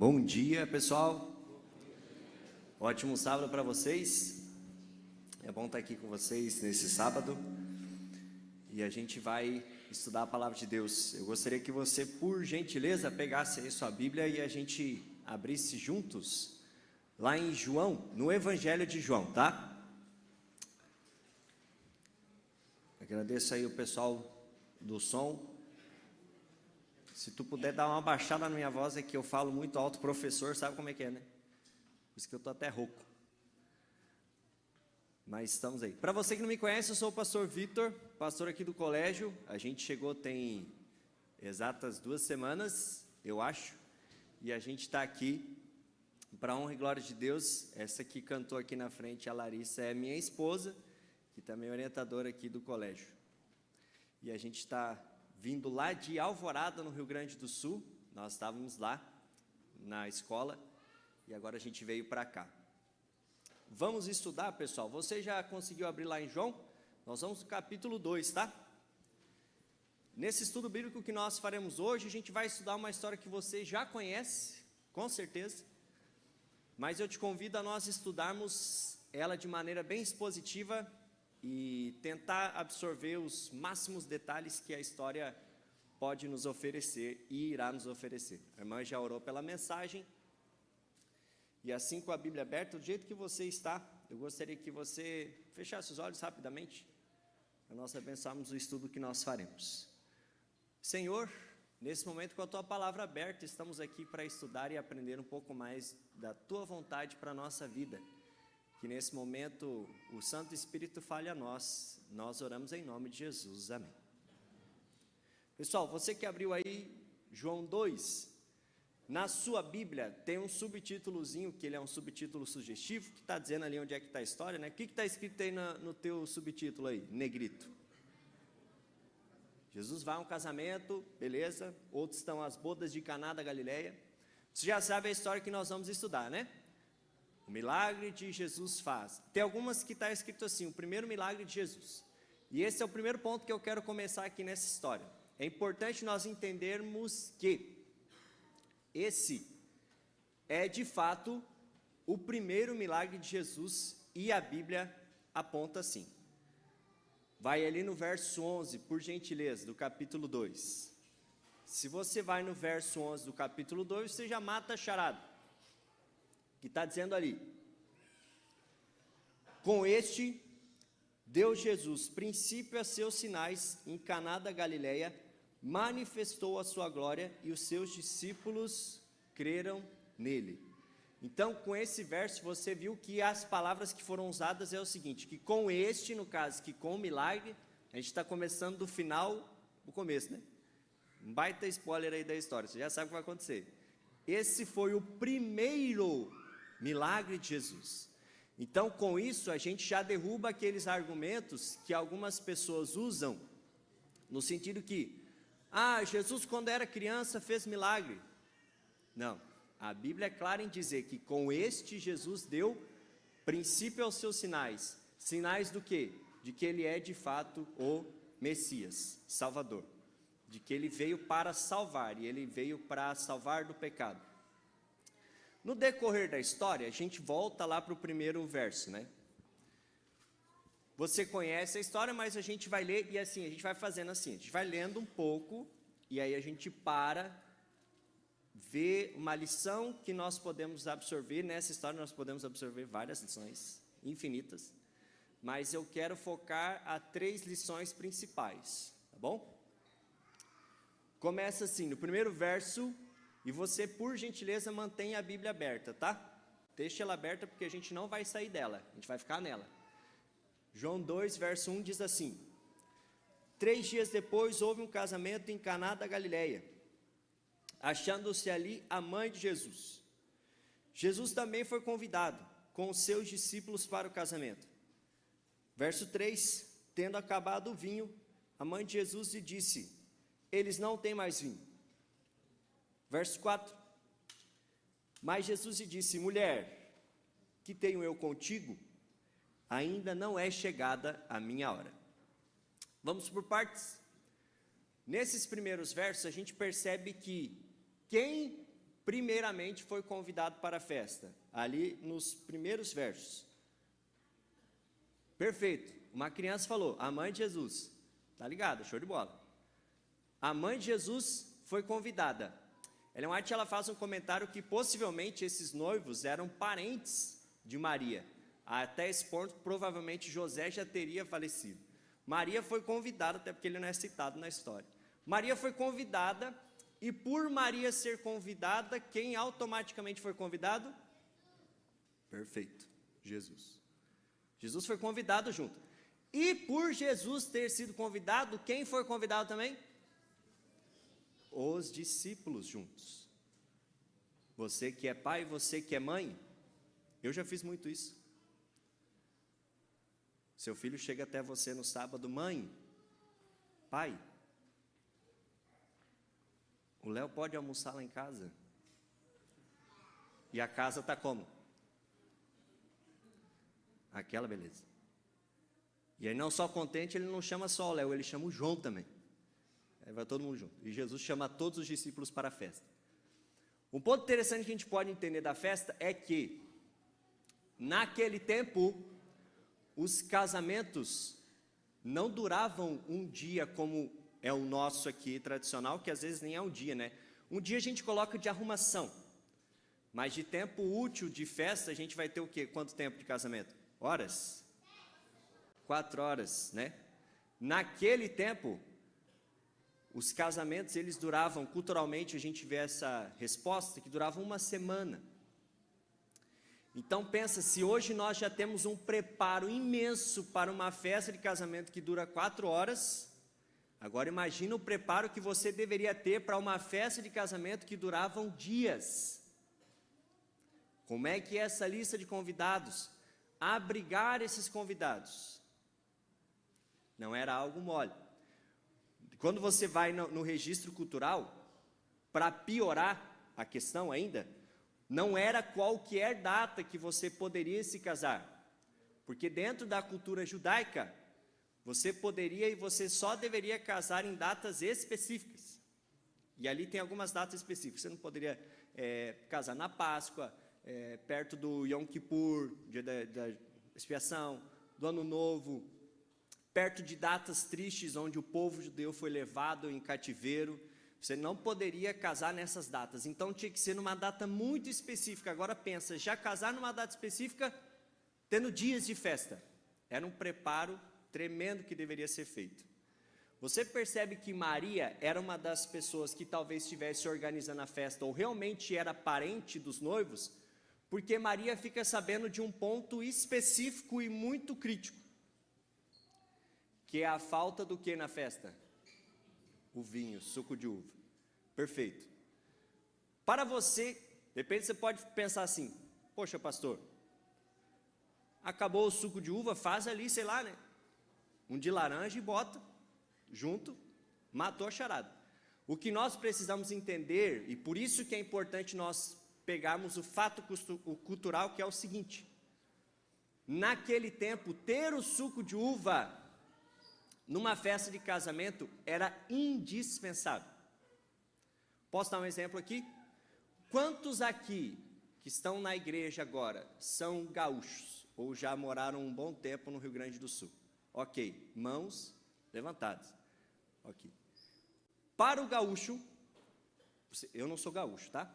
Bom dia, pessoal. Ótimo sábado para vocês. É bom estar aqui com vocês nesse sábado. E a gente vai estudar a palavra de Deus. Eu gostaria que você, por gentileza, pegasse aí sua Bíblia e a gente abrisse juntos lá em João, no Evangelho de João, tá? Agradeço aí o pessoal do som. Se tu puder dar uma baixada na minha voz, é que eu falo muito alto, professor, sabe como é que é, né? Por isso que eu tô até rouco. Mas estamos aí. Para você que não me conhece, eu sou o pastor Vitor, pastor aqui do colégio. A gente chegou tem exatas 2 semanas, eu acho. E a gente está aqui para a honra e glória de Deus. Essa que cantou aqui na frente, a Larissa, é minha esposa, que também é orientadora aqui do colégio. E a gente está vindo lá de Alvorada, no Rio Grande do Sul. Nós estávamos lá na escola e agora a gente veio para cá. Vamos estudar, pessoal. Você já conseguiu abrir lá em João? Nós vamos no capítulo 2, tá? Nesse estudo bíblico que nós faremos hoje, a gente vai estudar uma história que você já conhece, com certeza. Mas eu te convido a nós estudarmos ela de maneira bem expositiva e tentar absorver os máximos detalhes que a história pode nos oferecer e irá nos oferecer. A irmã já orou pela mensagem. E assim, com a Bíblia aberta, do jeito que você está, eu gostaria que você fechasse os olhos rapidamente, para nós abençoarmos o estudo que nós faremos. Senhor, nesse momento, com a Tua palavra aberta, estamos aqui para estudar e aprender um pouco mais da Tua vontade para a nossa vida. Que nesse momento o Santo Espírito fale a nós. Nós oramos em nome de Jesus. Amém. Pessoal, você que abriu aí João 2, na sua Bíblia tem um subtítulozinho, que ele é um subtítulo sugestivo, que está dizendo ali onde é que está a história, né? O que está escrito aí no teu subtítulo aí, negrito? Jesus vai a um casamento, beleza. Outros estão às bodas de Caná da Galileia. Você já sabe a história que nós vamos estudar, né? O milagre de Jesus faz. Tem algumas que está escrito assim, o primeiro milagre de Jesus. E esse é o primeiro ponto que eu quero começar aqui nessa história. É importante nós entendermos que esse é de fato o primeiro milagre de Jesus e a Bíblia aponta assim. Vai ali no verso 11, por gentileza, do capítulo 2. Se você vai no verso 11 do capítulo 2, você já mata a charada. Que está dizendo ali: com este deu Jesus princípio a seus sinais em Caná da Galileia, manifestou a sua glória e os seus discípulos creram nele. Então, com esse verso, você viu que as palavras que foram usadas é o seguinte, que com este, no caso, que com o milagre, a gente está começando do final, do começo, né? Um baita spoiler aí da história, você já sabe o que vai acontecer. Esse foi o primeiro milagre de Jesus. Então, com isso, a gente já derruba aqueles argumentos que algumas pessoas usam, no sentido que, Jesus quando era criança fez milagre. Não, a Bíblia é clara em dizer que com este Jesus deu princípio aos seus sinais. Sinais do quê? De que ele é de fato o Messias, Salvador. De que ele veio para salvar, e ele veio para salvar do pecado. No decorrer da história, a gente volta lá para o primeiro verso, né? Você conhece a história, mas a gente vai ler, e assim, a gente vai fazendo assim, a gente vai lendo um pouco, e aí a gente para, vê uma lição que nós podemos absorver. Nessa história nós podemos absorver várias lições, infinitas, mas eu quero focar a 3 lições principais, tá bom? Começa assim, no primeiro verso, e você, por gentileza, mantenha a Bíblia aberta, tá? Deixa ela aberta porque a gente não vai sair dela, a gente vai ficar nela. João 2, verso 1 diz assim: 3 dias depois houve um casamento em Caná da Galileia, achando-se ali a mãe de Jesus. Jesus também foi convidado com os seus discípulos para o casamento. Verso 3, tendo acabado o vinho, a mãe de Jesus lhe disse: eles não têm mais vinho. Verso 4, mas Jesus lhe disse: mulher, que tenho eu contigo? Ainda não é chegada a minha hora. Vamos por partes. Nesses primeiros versos a gente percebe que quem primeiramente foi convidado para a festa? Ali nos primeiros versos. Perfeito. Uma criança falou, a mãe de Jesus. Tá ligado? Show de bola. A mãe de Jesus foi convidada. Ellen White, ela faz um comentário que possivelmente esses noivos eram parentes de Maria. Até esse ponto, provavelmente José já teria falecido. Maria foi convidada, até porque ele não é citado na história. Maria foi convidada, e por Maria ser convidada, quem automaticamente foi convidado? Perfeito, Jesus. Jesus foi convidado junto. E por Jesus ter sido convidado, quem foi convidado também? Os discípulos juntos. Você que é pai, você que é mãe, eu já fiz muito isso. Seu filho chega até você no sábado, mãe, pai, o Léo pode almoçar lá em casa? E a casa está como? Aquela beleza. E aí não só contente, ele não chama só o Léo, ele chama o João também. Aí vai todo mundo junto. E Jesus chama todos os discípulos para a festa. Um ponto interessante que a gente pode entender da festa é que, naquele tempo, os casamentos não duravam um dia como é o nosso aqui tradicional, que às vezes nem é um dia, né? Um dia a gente coloca de arrumação, mas de tempo útil de festa a gente vai ter o quê? Quanto tempo de casamento? Horas? 4 horas, né? Naquele tempo, os casamentos eles duravam, culturalmente a gente vê essa resposta, que duravam uma semana. Então pensa, se hoje nós já temos um preparo imenso para uma festa de casamento que dura 4 horas, agora imagina o preparo que você deveria ter para uma festa de casamento que duravam dias. Como é que é essa lista de convidados? Abrigar esses convidados não era algo mole. Quando você vai no registro cultural, para piorar a questão ainda, não era qualquer data que você poderia se casar, porque dentro da cultura judaica, você poderia e você só deveria casar em datas específicas. E ali tem algumas datas específicas. Você não poderia casar na Páscoa, perto do Yom Kippur, dia da expiação, do Ano Novo, perto de datas tristes onde o povo judeu foi levado em cativeiro. Você não poderia casar nessas datas. Então tinha que ser numa data muito específica. Agora pensa, já casar numa data específica, tendo dias de festa. Era um preparo tremendo que deveria ser feito. Você percebe que Maria era uma das pessoas que talvez estivesse organizando a festa, ou realmente era parente dos noivos, porque Maria fica sabendo de um ponto específico e muito crítico, que é a falta do que na festa? O vinho, suco de uva. Perfeito. Para você, de repente você pode pensar assim, poxa pastor, acabou o suco de uva, faz ali, sei lá, né? Um de laranja e bota junto, matou a charada. O que nós precisamos entender, e por isso que é importante nós pegarmos o fato cultural, que é o seguinte: naquele tempo, ter o suco de uva numa festa de casamento era indispensável. Posso dar um exemplo aqui? Quantos aqui que estão na igreja agora são gaúchos ou já moraram um bom tempo no Rio Grande do Sul? Ok, mãos levantadas. Ok. Para o gaúcho, eu não sou gaúcho, tá?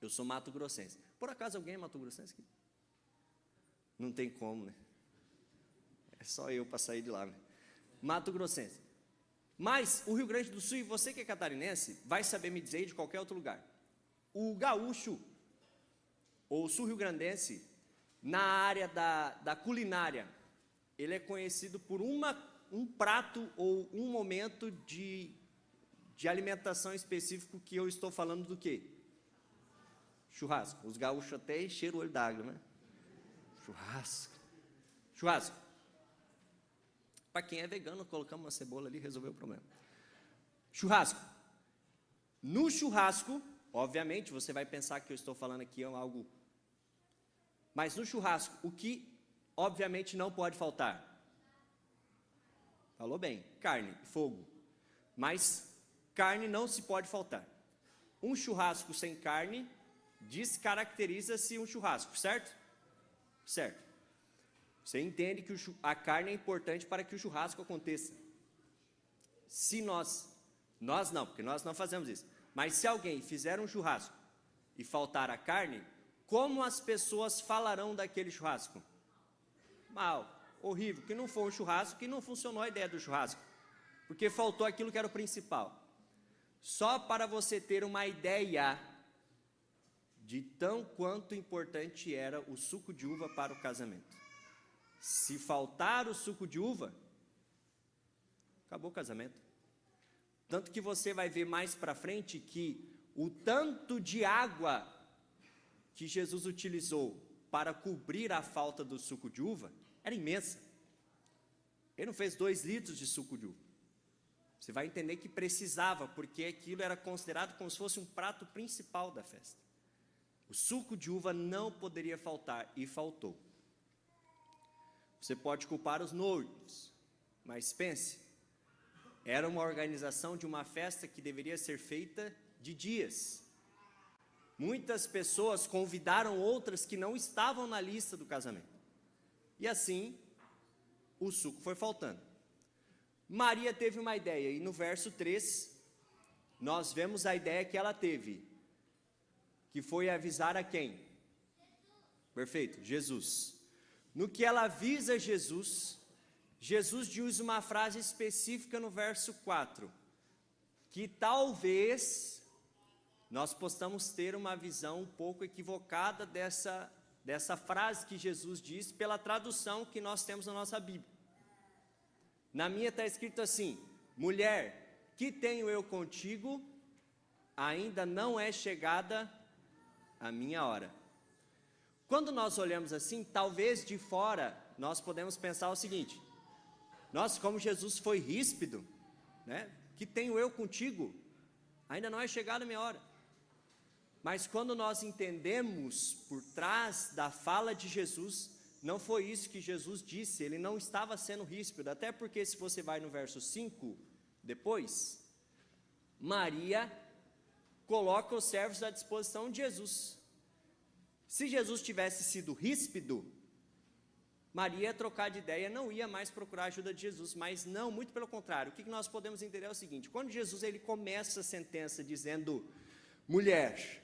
Eu sou mato-grossense. Por acaso alguém é mato-grossense aqui? Não tem como, né? É só eu para sair de lá, né? Mato-grossense. Mas o Rio Grande do Sul, e você que é catarinense, vai saber me dizer de qualquer outro lugar. O gaúcho, ou sul-rio-grandense, na área da culinária, ele é conhecido por um prato ou um momento de alimentação específico, que eu estou falando do quê? Churrasco. Os gaúchos até encheram o olho d'água, né? Churrasco. Churrasco. Para quem é vegano, colocamos uma cebola ali e resolveu o problema. Churrasco. No churrasco, obviamente, você vai pensar que eu estou falando aqui algo... Mas no churrasco, o que obviamente não pode faltar? Falou bem, carne, fogo. Mas carne não se pode faltar. um churrasco sem carne descaracteriza-se um churrasco, certo? Certo. Você entende que a carne é importante para que o churrasco aconteça. Se nós não, porque nós não fazemos isso, mas se alguém fizer um churrasco e faltar a carne, como as pessoas falarão daquele churrasco? Mal, horrível, que não foi um churrasco, que não funcionou a ideia do churrasco, porque faltou aquilo que era o principal. Só para você ter uma ideia de tão quanto importante era o suco de uva para o casamento. Se faltar o suco de uva, acabou o casamento. Tanto que você vai ver mais para frente que o tanto de água que Jesus utilizou para cobrir a falta do suco de uva era imensa. Ele não fez 2 litros de suco de uva. Você vai entender que precisava, porque aquilo era considerado como se fosse um prato principal da festa. O suco de uva não poderia faltar, e faltou. Você pode culpar os noivos, mas pense, era uma organização de uma festa que deveria ser feita de dias. Muitas pessoas convidaram outras que não estavam na lista do casamento. E assim, o suco foi faltando. Maria teve uma ideia, e no verso 3, nós vemos a ideia que ela teve, que foi avisar a quem? Perfeito, Jesus. No que ela avisa Jesus, Jesus diz uma frase específica no verso 4, que talvez nós possamos ter uma visão um pouco equivocada dessa frase que Jesus diz, pela tradução que nós temos na nossa Bíblia. Na minha está escrito assim: mulher, que tenho eu contigo, ainda não é chegada a minha hora. Quando nós olhamos assim, talvez de fora, nós podemos pensar o seguinte: nossa, como Jesus foi ríspido, né? Que tenho eu contigo, ainda não é chegada a minha hora. Mas quando nós entendemos por trás da fala de Jesus, não foi isso que Jesus disse, ele não estava sendo ríspido, até porque se você vai no verso 5, depois, Maria coloca os servos à disposição de Jesus. Se Jesus tivesse sido ríspido, Maria ia trocar de ideia, não ia mais procurar a ajuda de Jesus, mas não, muito pelo contrário. O que nós podemos entender é o seguinte: quando Jesus ele começa a sentença dizendo, mulher,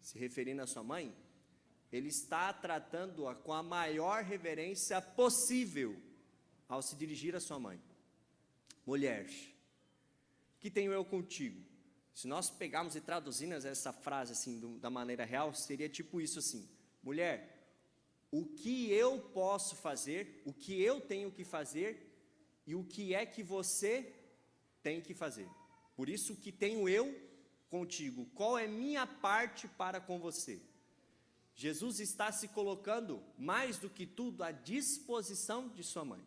se referindo à sua mãe, ele está tratando-a com a maior reverência possível ao se dirigir à sua mãe. Mulher, que tenho eu contigo? Se nós pegarmos e traduzirmos essa frase assim, da maneira real, seria tipo isso assim: mulher, o que eu posso fazer, o que eu tenho que fazer, e o que é que você tem que fazer. Por isso, o que tenho eu contigo, qual é minha parte para com você? Jesus está se colocando, mais do que tudo, à disposição de sua mãe.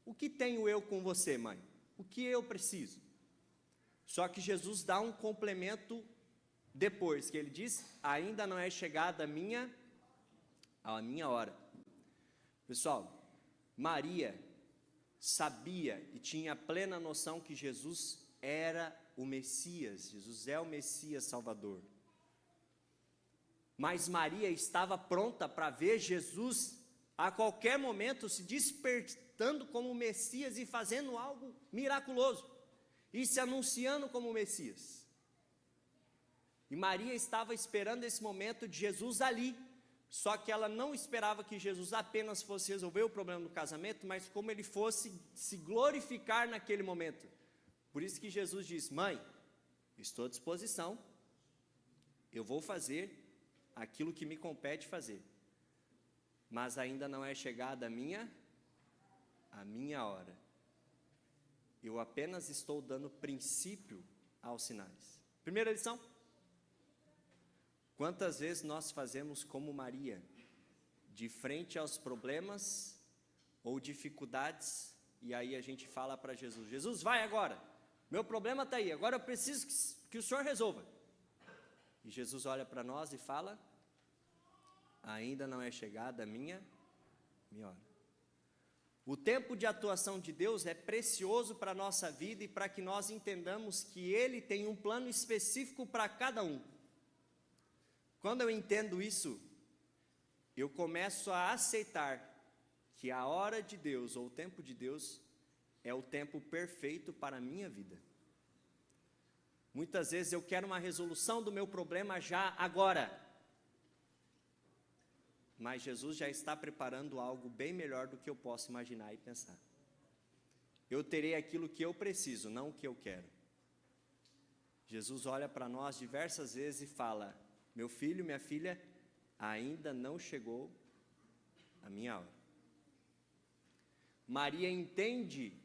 O que tenho eu com você, mãe? O que eu preciso? Só que Jesus dá um complemento depois, que ele diz, ainda não é chegada a minha hora. Pessoal, Maria sabia e tinha plena noção que Jesus era o Messias, Jesus é o Messias Salvador. Mas Maria estava pronta para ver Jesus a qualquer momento se despertando como Messias e fazendo algo miraculoso, e se anunciando como Messias. E Maria estava esperando esse momento de Jesus ali, só que ela não esperava que Jesus apenas fosse resolver o problema do casamento, mas como ele fosse se glorificar naquele momento. Por isso que Jesus diz, mãe, estou à disposição, eu vou fazer aquilo que me compete fazer, mas ainda não é chegada a minha hora. Eu apenas estou dando princípio aos sinais. Primeira lição: quantas vezes nós fazemos como Maria, de frente aos problemas ou dificuldades, e aí a gente fala para Jesus, Jesus, vai agora, meu problema está aí, agora eu preciso que o Senhor resolva. E Jesus olha para nós e fala, ainda não é chegada a minha hora. O tempo de atuação de Deus é precioso para a nossa vida e para que nós entendamos que Ele tem um plano específico para cada um. Quando eu entendo isso, eu começo a aceitar que a hora de Deus, ou o tempo de Deus, é o tempo perfeito para a minha vida. Muitas vezes eu quero uma resolução do meu problema já agora. Mas Jesus já está preparando algo bem melhor do que eu posso imaginar e pensar. Eu terei aquilo que eu preciso, não o que eu quero. Jesus olha para nós diversas vezes e fala: meu filho, minha filha, ainda não chegou a minha hora. Maria entende,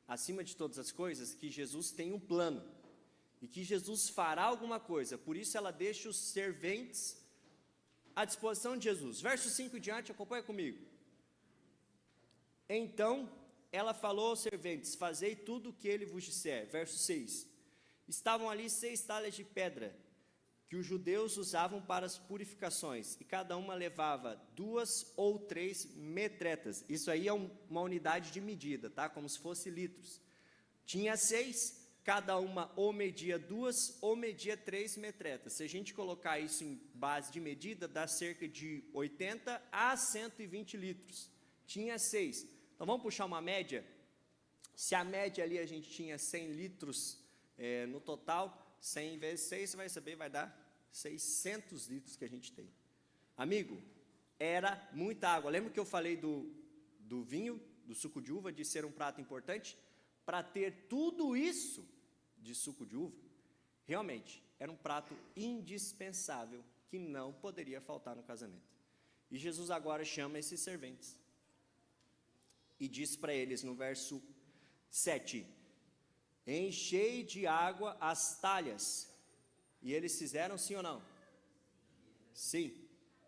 acima de todas as coisas, que Jesus tem um plano e que Jesus fará alguma coisa. Por isso ela deixa os serventes à disposição de Jesus. Verso 5 em diante, acompanha comigo. Então ela falou aos serventes: fazei tudo o que ele vos disser. Verso 6. Estavam ali 6 talhas de pedra, que os judeus usavam para as purificações, e cada uma levava 2 ou 3 metretas. Isso aí é uma unidade de medida, tá? Como se fosse litros. Tinha 6, cada uma ou media 2 ou media 3 metretas. Se a gente colocar isso em base de medida, dá cerca de 80 a 120 litros. Tinha 6. Então vamos puxar uma média. Se a média ali a gente tinha 100 litros no total, 100 vezes 6, você vai saber, vai dar 600 litros que a gente tem. Amigo, era muita água. Lembra que eu falei do vinho, do suco de uva, de ser um prato importante? Para ter tudo isso de suco de uva, realmente, era um prato indispensável, que não poderia faltar no casamento. E Jesus agora chama esses serventes, e diz para eles no verso 7, enchei de água as talhas. E eles fizeram sim ou não? Sim,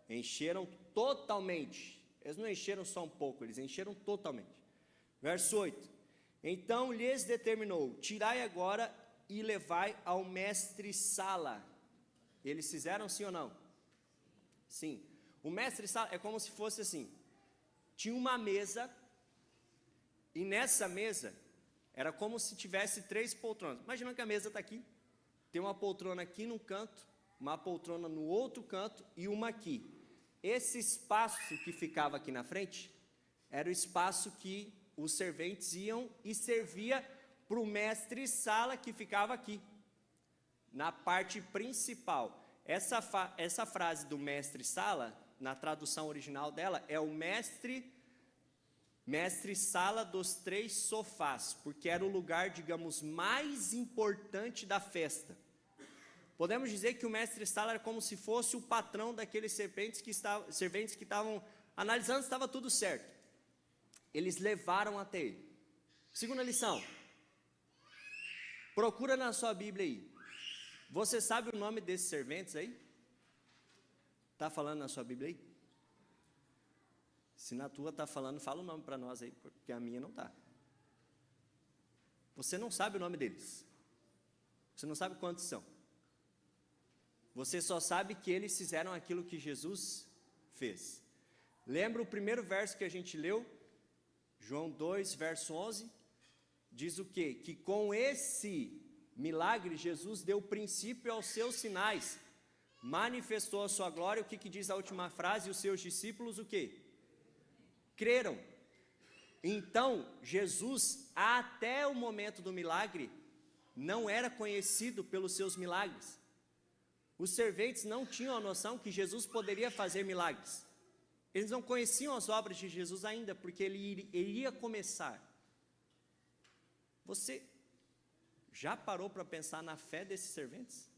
encheram totalmente. Eles não encheram só um pouco, eles encheram totalmente. Verso 8, então lhes determinou: tirai agora e levai ao mestre-sala. Eles fizeram sim ou não? Sim. O mestre-sala é como se fosse assim, tinha uma mesa, e nessa mesa era como se tivesse 3 poltronas. Imagina que a mesa está aqui, tem uma poltrona aqui num canto, uma poltrona no outro canto e uma aqui. Esse espaço que ficava aqui na frente era o espaço que os serventes iam e servia para o mestre-sala, que ficava aqui, na parte principal. Essa frase do mestre-sala, na tradução original dela, é o mestre-sala dos 3 sofás, porque era o lugar, digamos, mais importante da festa. Podemos dizer que o mestre-sala era como se fosse o patrão daqueles serventes que estavam analisando se estava tudo certo. Eles levaram até ele. Segunda lição. Procura na sua Bíblia aí. Você sabe o nome desses serventes aí? Está falando na sua Bíblia aí? Se na tua está falando, fala o nome para nós aí, porque a minha não está. Você não sabe o nome deles. Você não sabe quantos são. Você só sabe que eles fizeram aquilo que Jesus fez. Lembra o primeiro verso que a gente leu? João 2, verso 11. Diz o quê? Que com esse milagre, Jesus deu princípio aos seus sinais. Manifestou a sua glória. O que diz a última frase? Os seus discípulos o quê? Creram. Então, Jesus, até o momento do milagre, não era conhecido pelos seus milagres. Os serventes não tinham a noção que Jesus poderia fazer milagres. Eles não conheciam as obras de Jesus ainda, porque ele iria começar. Você já parou para pensar na fé desses serventes?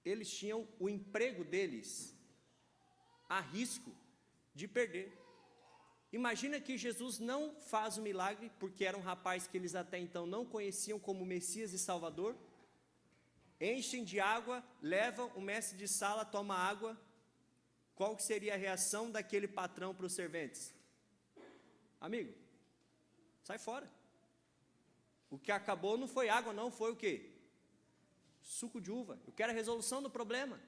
Eles tinham o emprego deles a risco de perder. Imagina que Jesus não faz o milagre, porque era um rapaz que eles até então não conheciam como Messias e Salvador. Enchem de água, levam, o mestre de sala toma água. Qual que seria a reação daquele patrão para os serventes? Amigo, sai fora. O que acabou não foi água, não, foi o quê? Suco de uva. Eu quero a resolução do problema.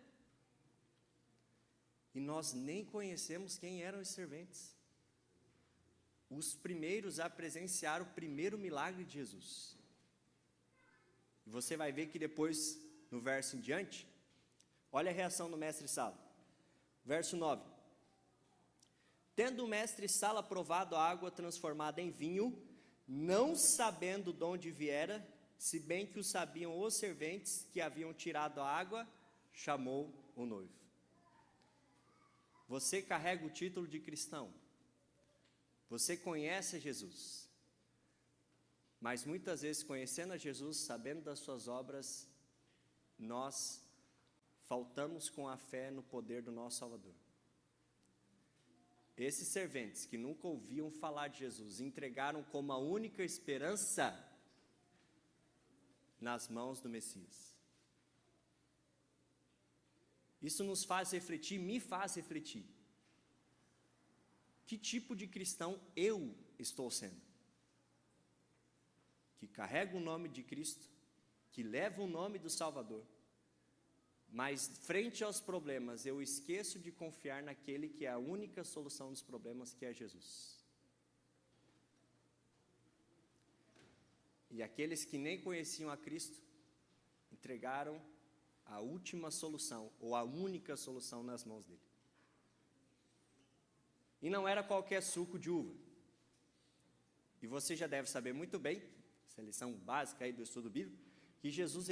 E e nós nem conhecemos quem eram os serventes. Os primeiros a presenciar o primeiro milagre de Jesus. E você vai ver que depois, no verso em diante, olha a reação do mestre Sala. Verso 9. Tendo o mestre Sala provado a água transformada em vinho, não sabendo de onde viera, se bem que o sabiam os serventes que haviam tirado a água, chamou o noivo. Você carrega o título de cristão. Você conhece Jesus. Mas muitas vezes, conhecendo a Jesus, sabendo das suas obras, nós faltamos com a fé no poder do nosso Salvador. Esses serventes que nunca ouviam falar de Jesus, entregaram como a única esperança nas mãos do Messias. Isso nos faz refletir, me faz refletir. Que tipo de cristão eu estou sendo? Que carrega o nome de Cristo, que leva o nome do Salvador, mas frente aos problemas eu esqueço de confiar naquele que é a única solução dos problemas, que é Jesus. E aqueles que nem conheciam a Cristo, entregaram a última solução, ou a única solução nas mãos dele. E não era qualquer suco de uva. E você já deve saber muito bem, essa lição básica aí do estudo bíblico, que Jesus,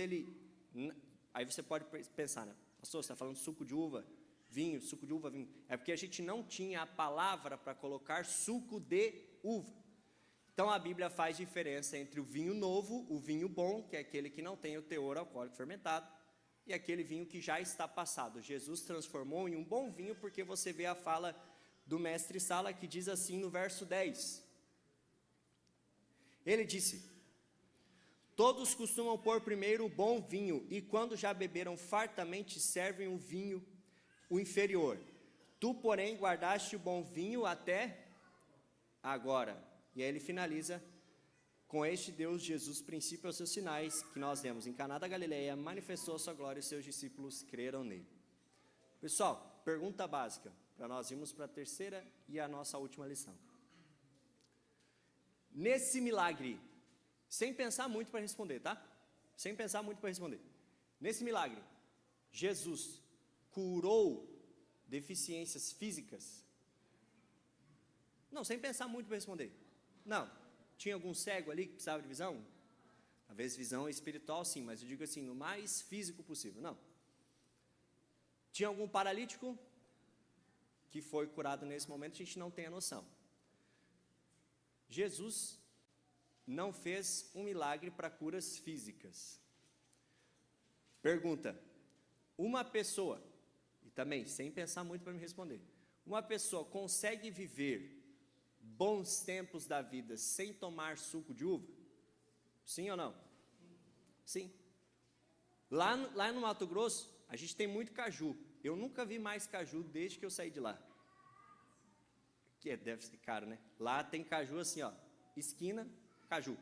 aí você pode pensar, né? Pastor, você está falando suco de uva, vinho, suco de uva, vinho. É porque a gente não tinha a palavra para colocar suco de uva. Então a Bíblia faz diferença entre o vinho novo, o vinho bom, que é aquele que não tem o teor alcoólico fermentado, e aquele vinho que já está passado. Jesus transformou em um bom vinho, porque você vê a fala do mestre Sala, que diz assim no verso 10. Ele disse: todos costumam pôr primeiro o bom vinho, e quando já beberam fartamente, servem o vinho, o inferior. Tu, porém, guardaste o bom vinho até agora. E aí ele finaliza: com este Deus Jesus, princípio aos seus sinais, que nós vemos em Caná da Galileia, manifestou a sua glória e seus discípulos creram nele. Pessoal, pergunta básica, para nós irmos para a terceira e a nossa última lição. Nesse milagre, sem pensar muito para responder, tá? Sem pensar muito para responder. Nesse milagre, Jesus curou deficiências físicas? Não, sem pensar muito para responder. Não. Tinha algum cego ali que precisava de visão? Talvez visão espiritual, sim, mas eu digo assim, no mais físico possível. Não. Tinha algum paralítico que foi curado nesse momento? A gente não tem a noção. Jesus não fez um milagre para curas físicas. Pergunta: uma pessoa, e também sem pensar muito para me responder, uma pessoa consegue viver bons tempos da vida sem tomar suco de uva? Sim ou não? Sim. Lá no Mato Grosso, a gente tem muito caju. Eu nunca vi mais caju desde que eu saí de lá. Que deve ser caro, né? Lá tem caju assim, ó, esquina, caju.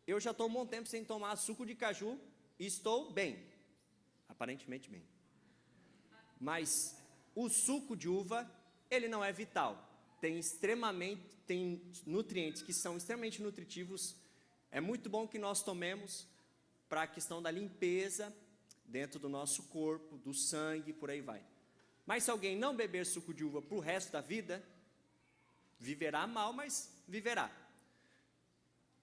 Eu já estou um bom tempo sem tomar suco de caju e estou bem, aparentemente bem. Mas o suco de uva, ele não é vital. Tem nutrientes que são extremamente nutritivos. É muito bom que nós tomemos para a questão da limpeza dentro do nosso corpo, do sangue, por aí vai. Mas se alguém não beber suco de uva para o resto da vida, viverá mal, mas viverá.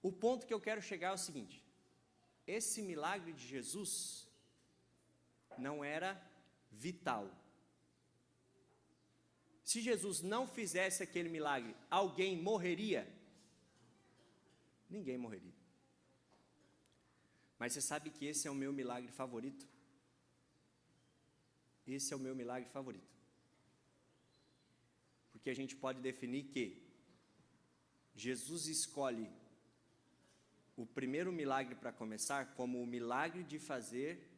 O ponto que eu quero chegar é o seguinte: esse milagre de Jesus não era vital. Se Jesus não fizesse aquele milagre, alguém morreria? Ninguém morreria. Mas você sabe que esse é o meu milagre favorito? Esse é o meu milagre favorito. Porque a gente pode definir que Jesus escolhe o primeiro milagre para começar como o milagre de fazer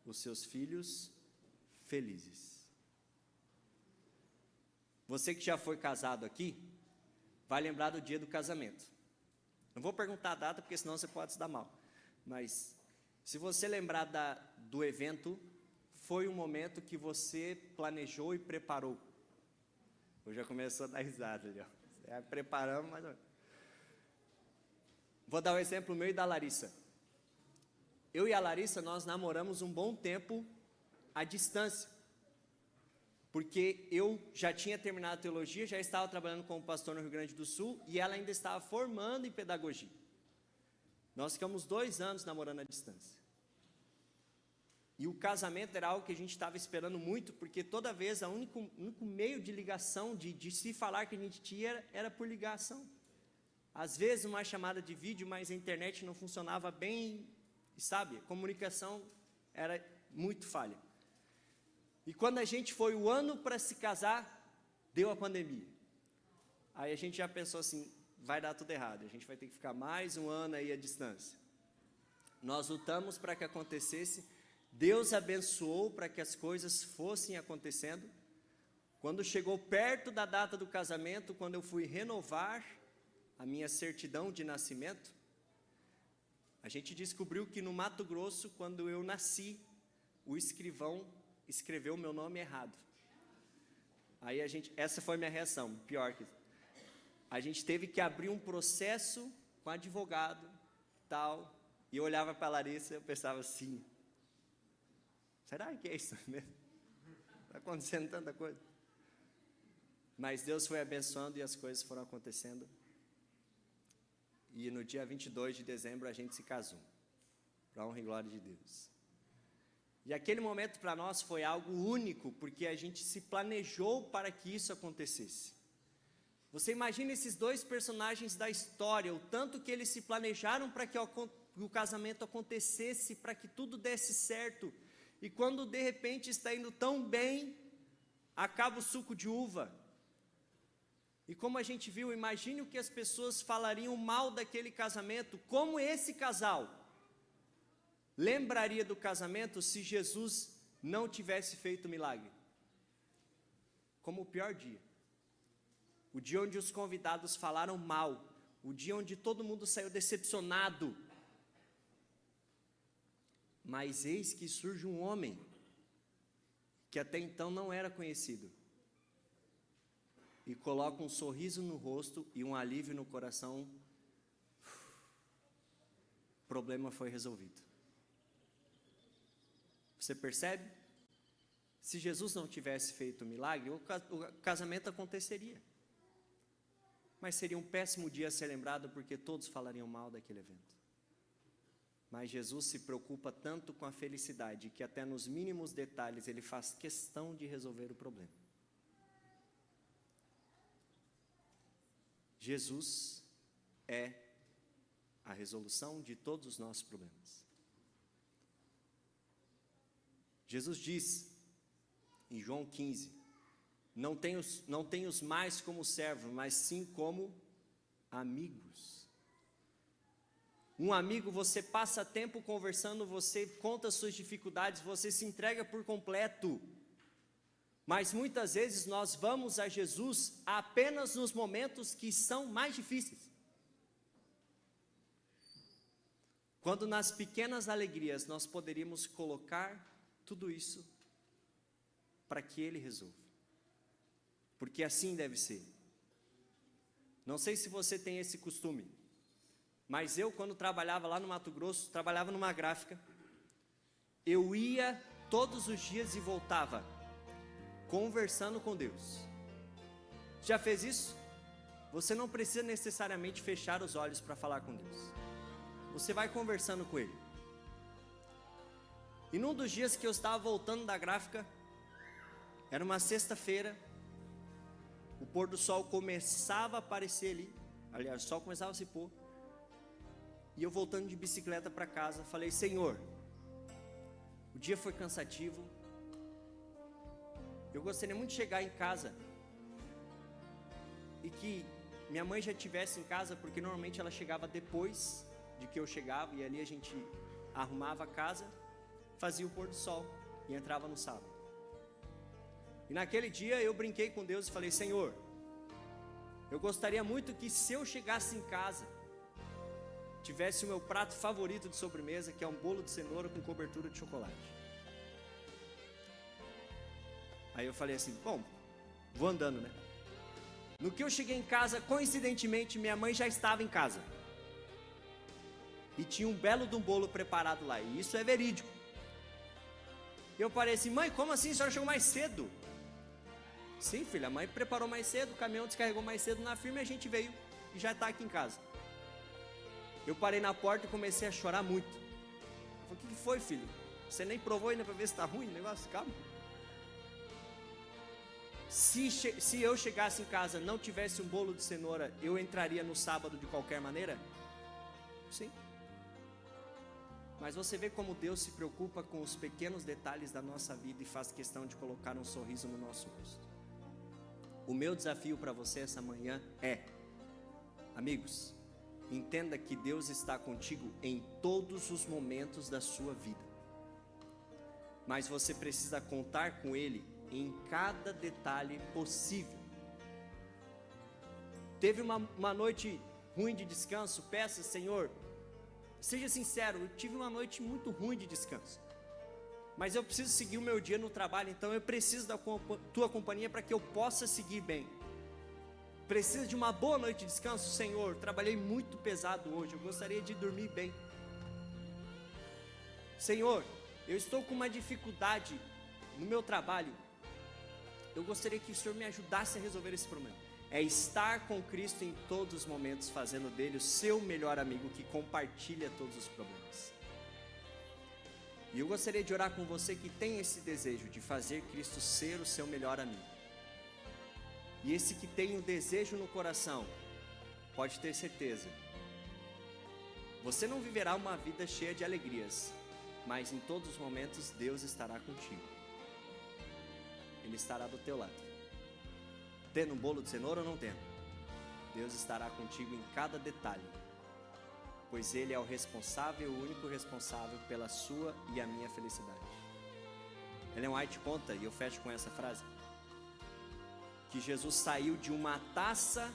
os seus filhos felizes. Você que já foi casado aqui, vai lembrar do dia do casamento. Não vou perguntar a data, porque senão você pode se dar mal. Mas, se você lembrar do evento, foi um momento que você planejou e preparou? Eu já começou a dar risada ali, ó. Preparamos, mas... Vou dar um exemplo meu e da Larissa. Eu e a Larissa, nós namoramos um bom tempo à distância. Porque eu já tinha terminado a teologia, já estava trabalhando como pastor no Rio Grande do Sul, e ela ainda estava formando em pedagogia. Nós ficamos 2 anos namorando à distância. E o casamento era algo que a gente estava esperando muito, porque toda vez o único meio de ligação, de se falar que a gente tinha, era por ligação. Às vezes uma chamada de vídeo, mas a internet não funcionava bem, sabe? A comunicação era muito falha. E quando a gente foi o ano para se casar, deu a pandemia. Aí a gente já pensou assim, vai dar tudo errado, a gente vai ter que ficar mais um ano aí à distância. Nós lutamos para que acontecesse, Deus abençoou para que as coisas fossem acontecendo. Quando chegou perto da data do casamento, quando eu fui renovar a minha certidão de nascimento, a gente descobriu que no Mato Grosso, quando eu nasci, o escrivão escreveu o meu nome errado. Aí essa foi a minha reação, pior que a gente teve que abrir um processo com advogado, tal, e eu olhava para a Larissa e eu pensava assim, será que é isso mesmo? Está acontecendo tanta coisa. Mas Deus foi abençoando e as coisas foram acontecendo. E no dia 22 de dezembro a gente se casou, para a honra e glória de Deus. E aquele momento para nós foi algo único, porque a gente se planejou para que isso acontecesse. Você imagina esses 2 personagens da história, o tanto que eles se planejaram para que o casamento acontecesse, para que tudo desse certo. E quando de repente está indo tão bem, acaba o suco de uva. E como a gente viu, imagine o que as pessoas falariam mal daquele casamento, como esse casal lembraria do casamento se Jesus não tivesse feito o milagre? Como o pior dia. O dia onde os convidados falaram mal, o dia onde todo mundo saiu decepcionado. Mas eis que surge um homem, que até então não era conhecido, e coloca um sorriso no rosto e um alívio no coração. O problema foi resolvido. Você percebe? Se Jesus não tivesse feito o milagre, o casamento aconteceria. Mas seria um péssimo dia a ser lembrado, porque todos falariam mal daquele evento. Mas Jesus se preocupa tanto com a felicidade, que até nos mínimos detalhes ele faz questão de resolver o problema. Jesus é a resolução de todos os nossos problemas. Jesus diz, em João 15, não tenho-os mais como servos, mas sim como amigos. Um amigo, você passa tempo conversando, você conta suas dificuldades, você se entrega por completo. Mas muitas vezes nós vamos a Jesus apenas nos momentos que são mais difíceis. Quando nas pequenas alegrias nós poderíamos colocar tudo isso para que Ele resolva. Porque assim deve ser. Não sei se você tem esse costume, mas eu, quando trabalhava lá no Mato Grosso, trabalhava numa gráfica, eu ia todos os dias e voltava conversando com Deus. Já fez isso? Você não precisa necessariamente fechar os olhos para falar com Deus. Você vai conversando com Ele. E num dos dias que eu estava voltando da gráfica, era uma sexta-feira, o pôr do sol começava a aparecer ali, aliás, o sol começava a se pôr, e eu voltando de bicicleta para casa, falei, Senhor, o dia foi cansativo, eu gostaria muito de chegar em casa, e que minha mãe já estivesse em casa, porque normalmente ela chegava depois de que eu chegava, e ali a gente arrumava a casa, fazia o pôr do sol, e entrava no sábado. E naquele dia eu brinquei com Deus e falei, Senhor, eu gostaria muito que se eu chegasse em casa, tivesse o meu prato favorito de sobremesa, que é um bolo de cenoura com cobertura de chocolate. Aí eu falei assim, bom, vou andando, né? No que eu cheguei em casa, coincidentemente, minha mãe já estava em casa. E tinha um belo de um bolo preparado lá, e isso é verídico. Eu parei assim, mãe, como assim? A senhora chegou mais cedo? Sim, filha, a mãe preparou mais cedo, o caminhão descarregou mais cedo na firma e a gente veio e já está aqui em casa. Eu parei na porta e comecei a chorar muito. Eu falei, o que foi, filho? Você nem provou ainda para ver se está ruim o negócio? Calma. Se eu chegasse em casa e não tivesse um bolo de cenoura, eu entraria no sábado de qualquer maneira? Sim. Mas você vê como Deus se preocupa com os pequenos detalhes da nossa vida e faz questão de colocar um sorriso no nosso rosto. O meu desafio para você essa manhã é, amigos, entenda que Deus está contigo em todos os momentos da sua vida. Mas você precisa contar com Ele em cada detalhe possível. Teve uma noite ruim de descanso, peça, Senhor, seja sincero, eu tive uma noite muito ruim de descanso, mas eu preciso seguir o meu dia no trabalho, então eu preciso da tua companhia para que eu possa seguir bem. Preciso de uma boa noite de descanso, Senhor, trabalhei muito pesado hoje, eu gostaria de dormir bem. Senhor, eu estou com uma dificuldade no meu trabalho, eu gostaria que o Senhor me ajudasse a resolver esse problema. É estar com Cristo em todos os momentos, fazendo dele o seu melhor amigo que compartilha todos os problemas. E eu gostaria de orar com você que tem esse desejo de fazer Cristo ser o seu melhor amigo. E esse que tem o desejo no coração, pode ter certeza, você não viverá uma vida cheia de alegrias, mas em todos os momentos Deus estará contigo. Ele estará do teu lado. Tendo um bolo de cenoura ou não tendo, Deus estará contigo em cada detalhe, pois Ele é o responsável, o único responsável pela sua e a minha felicidade. Ellen White conta, e eu fecho com essa frase, que Jesus saiu de uma taça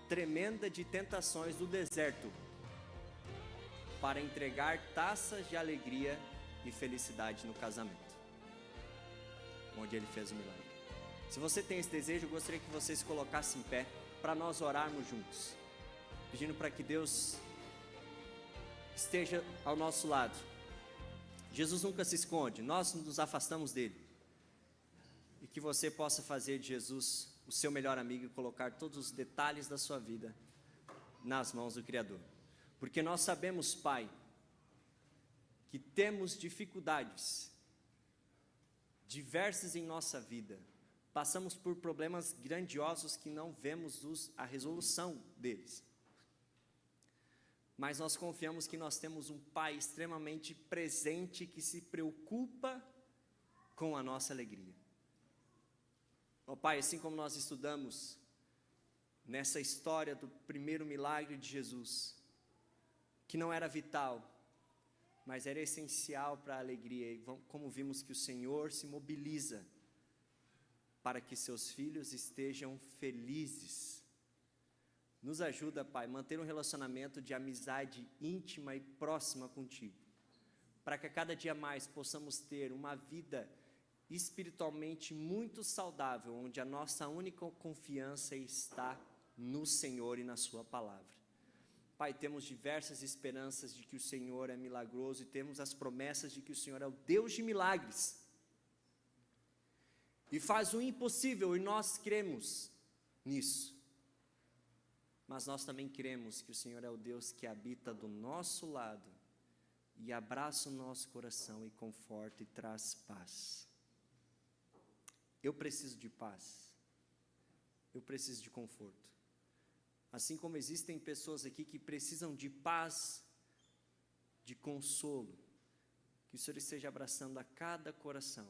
tremenda de tentações do deserto para entregar taças de alegria e felicidade no casamento, onde Ele fez o milagre. Se você tem esse desejo, eu gostaria que você se colocasse em pé para nós orarmos juntos, pedindo para que Deus esteja ao nosso lado. Jesus nunca se esconde, nós nos afastamos dele, e que você possa fazer de Jesus o seu melhor amigo e colocar todos os detalhes da sua vida nas mãos do Criador, porque nós sabemos, Pai, que temos dificuldades diversas em nossa vida, passamos por problemas grandiosos que não vemos a resolução deles. Mas nós confiamos que nós temos um Pai extremamente presente que se preocupa com a nossa alegria. Ó Pai, assim como nós estudamos nessa história do primeiro milagre de Jesus, que não era vital, mas era essencial para a alegria, e como vimos que o Senhor se mobiliza para que seus filhos estejam felizes. Nos ajuda, Pai, a manter um relacionamento de amizade íntima e próxima contigo, para que a cada dia mais possamos ter uma vida espiritualmente muito saudável, onde a nossa única confiança está no Senhor e na sua palavra. Pai, temos diversas esperanças de que o Senhor é milagroso e temos as promessas de que o Senhor é o Deus de milagres e faz o impossível, e nós cremos nisso. Mas nós também cremos que o Senhor é o Deus que habita do nosso lado e abraça o nosso coração e conforta e traz paz. Eu preciso de paz, eu preciso de conforto. Assim como existem pessoas aqui que precisam de paz, de consolo, que o Senhor esteja abraçando a cada coração,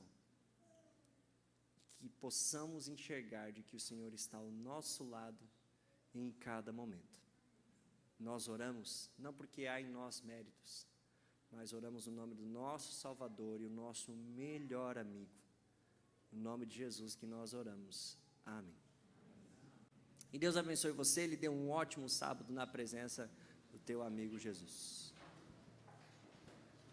que possamos enxergar de que o Senhor está ao nosso lado em cada momento. Nós oramos não porque há em nós méritos, mas oramos no nome do nosso Salvador e o nosso melhor amigo. No nome de Jesus que nós oramos. Amém. E Deus abençoe você, Ele dê um ótimo sábado na presença do teu amigo Jesus.